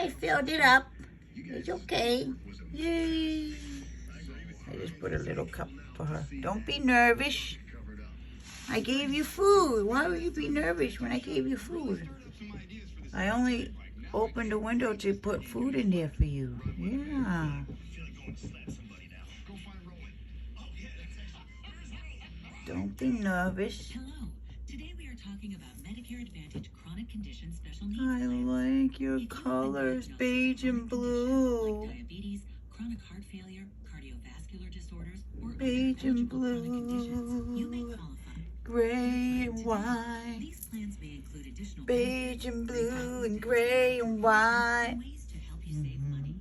I filled it up. It's okay. Yay. I just put a little cup for her. Don't be nervous. I gave you food. Why would you be nervous when I gave you food? I only opened the window to put food in there for you. Yeah. Don't be nervous. Hello. Today we are talking about Medicare Advantage chronic condition special needs. I like your colors, beige and blue. Like diabetes, chronic heart failure, cardiovascular disorders, or Beige other and eligible chronic conditions, you may blue. qualify. Gray and white. These plans may include additional Beige and benefits, blue and gray and white. and ways to help you save money.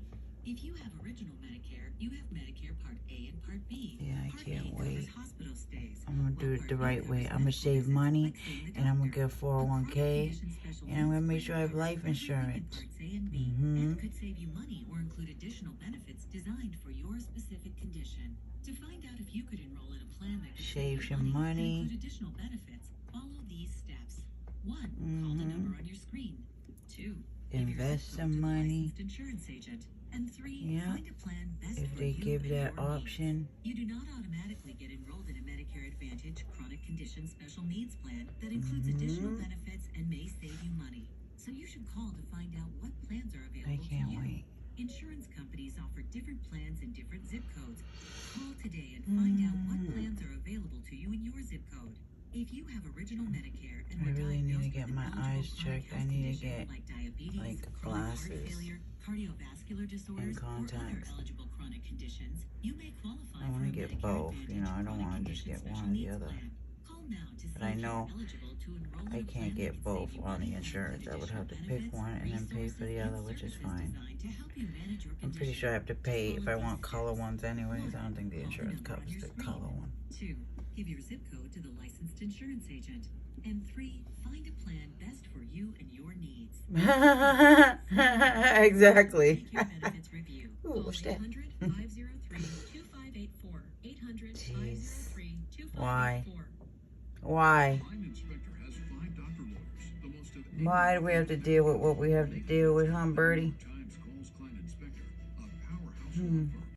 If you have original Medicare, you have Medicare Part A and Part B. Yeah, I Part can't A wait. covers hospital stays, I'm gonna do while it Part the B right way. covers I'm gonna medical save visits money like seeing the and I'm gonna doctor. get 401k and I'm gonna make sure I have life insurance. Parts A and B, and could save you money or include additional benefits designed for your specific condition. To find out if you could enroll in a plan that could Save you some money. and include additional benefits, follow these steps. 1. Call the number on your screen. 2. Invest some money. Insurance agent. And 3. Yeah. Find a plan best If for they you give and that your needs. option. You do not automatically get enrolled in a Medicare Advantage chronic condition special needs plan that includes additional benefits and may save you money. So you should call to find out what plans are available I can't to you. wait. Insurance companies offer different plans in different zip codes. Call today and find out what plans are available to you in your zip code. If you have original Medicare and I were really need to diagnosed get with my an eligible eyes chronic checked. I health need to condition get like diabetes, like chronic heart glasses failure, cardiovascular disorders, or other contacts. eligible chronic conditions, you may qualify I want for to a get Medicare both. Advantage You know, I don't chronic want to just condition get special one or the needs other. plan. Call now to see But I if know you're eligible to enroll in I a can't plan get that could both save you on the money, insurance. I would have to pick benefits, one and then pay for the resources, other, and which is services fine. designed to help you manage your I'm pretty condition. sure I have to pay if I Follow want these color steps. ones anyways. I don't think the Call insurance number on covers your the screen. color one. 2. Give your zip code to the licensed insurance agent. And 3. Find a plan best for you and your needs. Exactly. Medicare benefits review. Ooh, Call what's that? 800-503-2584. 800-503-2584. Why? Why? Why do we have to deal with what we have to deal with, huh, Birdie?